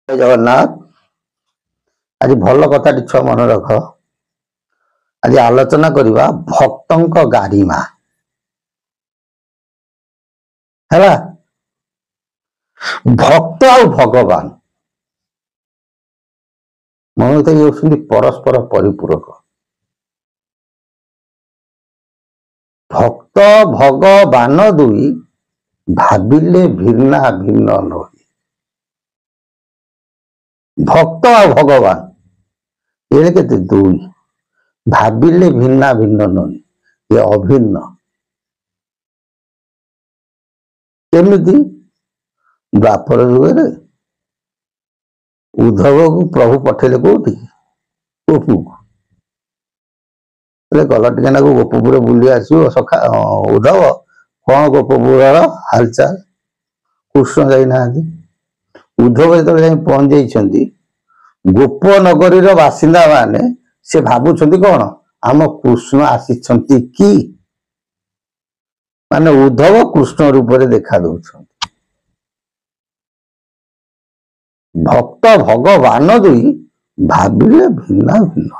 जय जगन्नाथ। आज भल कथाटी छुआ मन रख। आज आलोचना करवा भक्तों गारिमा है। भक्त आ भगवान मन तो ये परस्पर परिपूरक। भक्त भगवान दुई भाविले भिन्ना भिन्न नही। भक्त आ भगवान ये के दुई भाविले भिन्ना भिन्न नही, ये अभिन्न। केमिति द्वापर जुगे उद्धव को प्रभु पठेले कौटी गोपू गल टे गोपपुर बुली आसो सखा उद्धव कौन गोपपुर हालचाल कृष्ण जाइना। उद्धव जो पहुंच गोपनगरी बासिंदा माने से भावुं कौन आम कृष्ण आसी कि माने उद्धव कृष्ण रूप में देखा दौन। भक्त भगवान दुई भाविले भिन्ना भिन्न।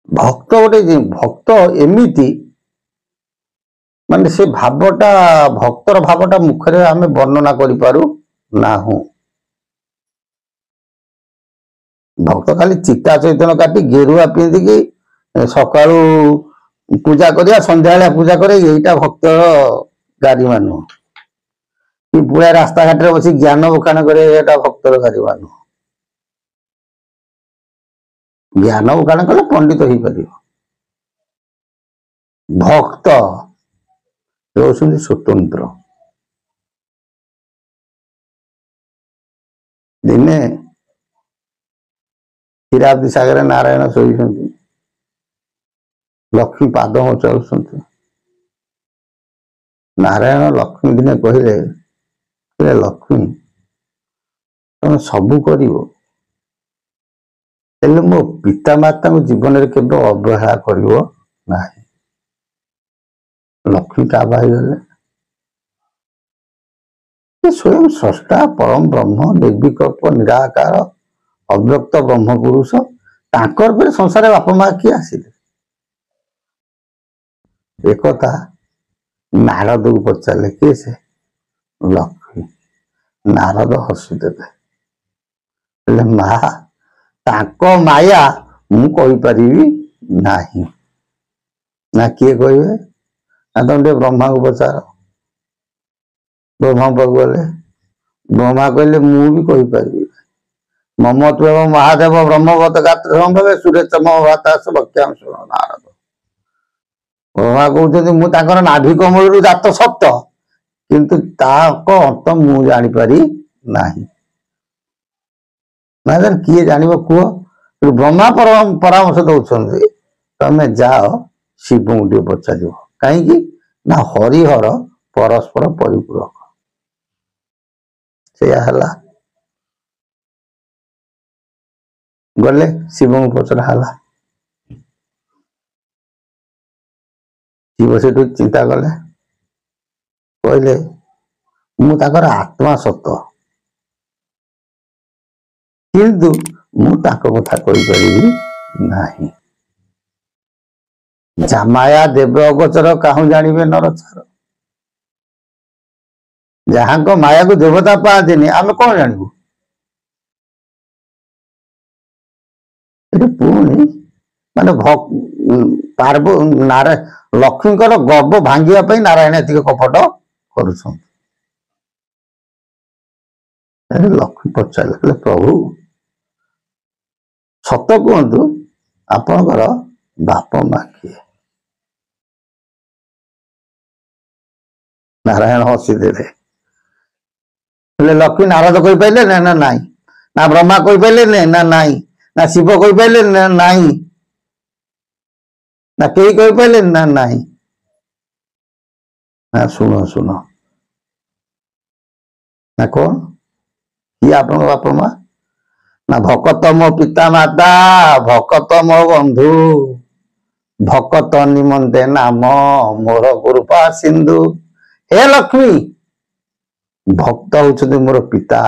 भक्त गोटे भक्त एमिति माने से भावटा भक्तर भावटा मुखरे आम वर्णना करूँ ना। भक्त खाली चिता चैतन्य काटी गेरुआ पिंधिकी सकाळू पूजा करिया संध्या पूजा करे यहीटा भक्तर गारिमा नुह कि पूरा रास्ता घाट बस ज्ञान बोकाण करे भक्तर गारिमा नुह। ज्ञान बोकाण कले पंडित हो पार। भक्त स्वतंत्र। दिने क्षीराब्दी सागर नारायण शोई लक्ष्मी पाद चलुं। नारायण लक्ष्मी दिने कहले लक्ष्मी तुम सबू कर मो पिता माता जीवन में केवल अवहेला कर। लक्ष्मी काबा स्वयं स्रष्टा परम ब्रह्म निर्विकल्प निराकार अव्यक्त ब्रह्म पुरुष तांकर पर संसार बापा माँ किए आसिले। एक नारद को पचारे किए से लक्ष्मी। नारद हसीदे माँ ताको माया मु कही नाही ना किए कहे ना तुम ब्रह्मा को पचार। ब्रह्मा पाक गले ब्रह्मा कहले मु भी कही पारि मम त्वं महादेव ब्रह्मवत गात्र संभवे सुरेशम भातास भक्ष्याम सुनो नारद। ब्रह्मा कहते मुझे नाभि कमल जात सत्य किंतु अंत मु जापारी ना। किए जान कह ब्रह्मा परामर्श दौरान तमें जाओ शिव को टे पचार कहीं ना हरिहर परस्पर परिपूरक से गले शिव को पचरा। शिव से चिंता कले कहले मुझे आत्मा सत किंतु मुझे कथा कही नहीं। जामाया देव अगोचर कहूँ जानिबे नरचार। जहाँ को माया को देवता पाते आम कौन जानबू। पुणी माने पार्व नारायण लक्ष्मी गर्व भांगा नारायण एति कपट कर। लक्ष्मी पचारे प्रभु सत कहतु आपणकर बाप माँ किए। नारायण हसीदे लक्ष्मी नारद कही पारे ना ना नाई ना ब्रह्मा कही पारे ना नाई ना शिव कही पारे ना नाई ना कई कही पारे ना नाई। ना सुनो सुनो ना कौन किए आप बापा माँ ना भकत मो पिता माता भकत मो बंधु भकत निमंते नाम मोर गुरुपा सिंधु। हे लक्ष्मी भक्त होउछन्ति मोर पिता,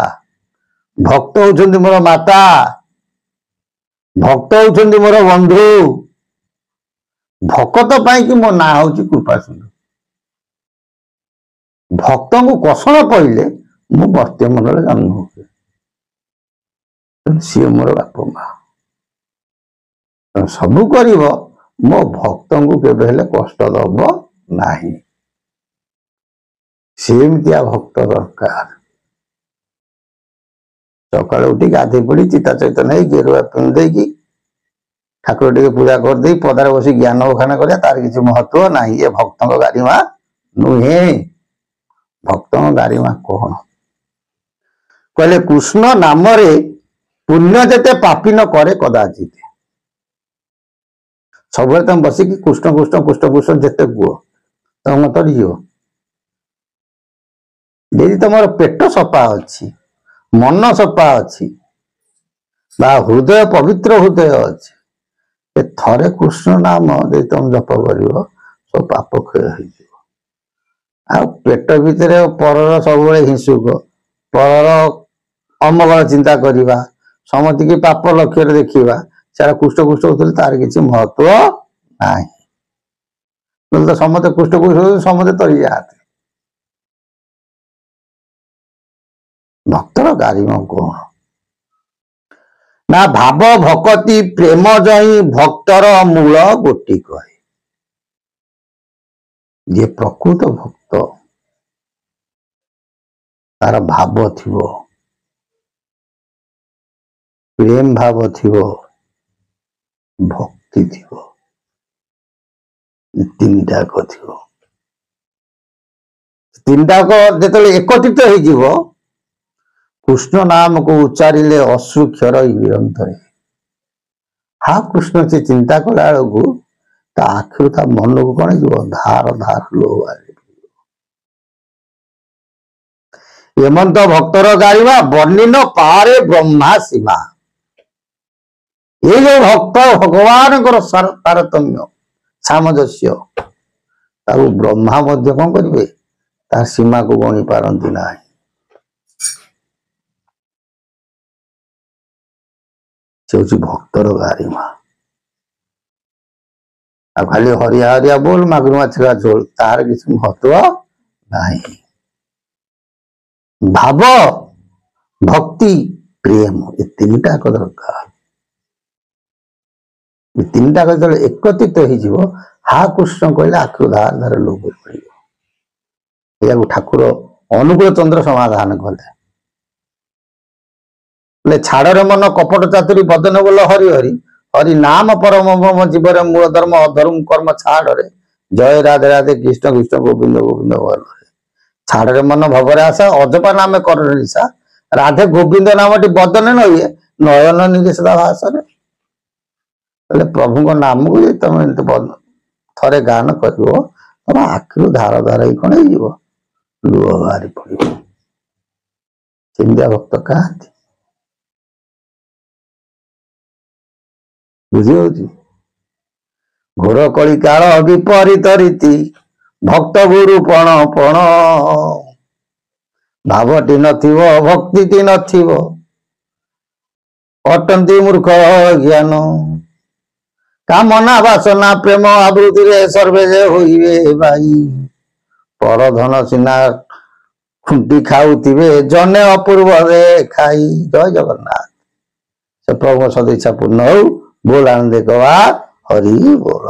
भक्त होउछन्ति मोर माता, भक्त होउछन्ति मोर बंधु। भक्त पाई कि मो ना होउछि कृपा सिंधु। भक्त को कषण पड़े मु मर्त्य मंडल जन्म हुए, सी मोर बाप माँ सबू कर मो भक्त को केबे हेले कष्ट दब नाही। सेमतिया भक्त दरकार। सकाल उठी गाधे पड़ी चिता चैतन्य गेरुआ पिंधे की ठाकुर टे पूजा कर दे पदार बस ज्ञान बखान कर तार किसी महत्व ना। ये भक्त गारिमा नुहे। भक्त गारिमा कौन कहले कृष्ण नाम पुण्य जेते पापी न करे कदाचित। सब तुम बसिकी कृष्ण कृष्ण कृष्ण कृष्ण जेते कुह तुम तरीज। यदि तुम पेट सफा अच्छी, मन सफा अच्छी, हृदय पवित्र हृदय अच्छी, थरे कृष्ण नाम दे तुम जप कर सब पाप क्षय हो। पेट भितर परर सब हिंसुक परर अमंगल चिंता करवा समति की पाप लक्ष्य देखा सारा कुष्ठ कुष्ठ होते तार किसी महत्व ना। तो समते कुष्ठ कुष्ठ समते तरी जाते। भक्तर गारिमा कौन ना भाव भक्ति प्रेम जही भक्तर मूल गोटी कहे। जे प्रकृत भक्त तार भाव थिवो, प्रेम भाव थिवो, भक्ति थिवो, तीन टाक थिवो। तीन टाक जेतले एकत्रित हो जिवो कृष्ण नाम को उच्चारिले अश्रु क्षर निरंतर। हा कृष्ण से चिंता कला बेलू ता आखिर ता मन को कौन जीव धार धार लो। हेमंत भक्तर गारिमा वर्णिन पारे ब्रह्मा सीमा। ये जो भक्त भगवान तारतम्य सामंजस्य ब्रह्मा मध्य कौन करेंगे तार सीमा को गणी पारती ना। से हूँ भक्तर गारिमा। आ खाली हरिया हरिया बोल मागुर माछरा झोल तार किसी महत्व नहीं। भाव भक्ति प्रेम ये तीन टाक दरकार। तीन टाक जो एकत्रित हो हा कृष्ण कहले आखिर धार धार लोग पड़े। या ठाकुर अनुकूल चंद्र समाधान कले छाड़े मन कपट चातुरी बदन बोल हरि हरि हरि नाम परम मम जीवन मूल धर्म अधर्म कर्म छाड़े जय राधे राधे कृष्ण कृष्ण गोविंद गोविंद बोल। छाड़े मन भवरे आशा अजपा नाम कर निशा राधे गोविंद नाम बदन नए नयन निरेशा भाषा प्रभु को नाम को तुम थे गान कर तुम आखिर धार धार कौन हो लुह बाहरी पड़। सेमिया भक्त क्या बुझी घोर कली काल विपरीत रीति भक्त गुरु पण पण भावटी नथिवो भक्ति नथिवो अटंती मूर्ख ज्ञान कामना वासना प्रेम आवृत्ति रे सर्वे जे होइबे भाई पर धन सिना खुंटी खाऊथिबे जने अपूर्व रे खाई। जय जगन्नाथ। से प्रभु सदिच्छा पूर्ण हो बोल आनंद गवा हरि बोल।